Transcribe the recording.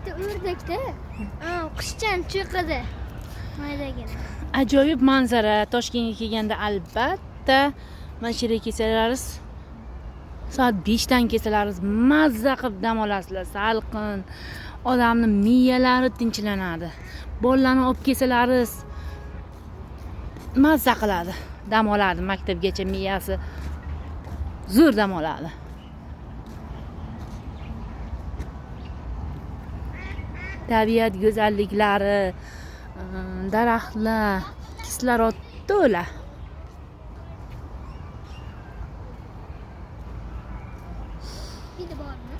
bitta o'rdakda qushchan cho'qidi. Maydagina. Ajoyib manzara. Toshkentga kelganda albatta mana shu yerga kelsalaringiz soat 5 dan kelsalaringiz mazza qilib dam olasizlar. Salqin, odamni miyalari tinchlanadi. Bolalarni olib kelsalaringiz mazza qiladi. Dam oladi, maktabgacha miyasi zo'r dam oladi. Tabiat go'zalliklari, daraxtlar, kislorod to'la. Fil bormi?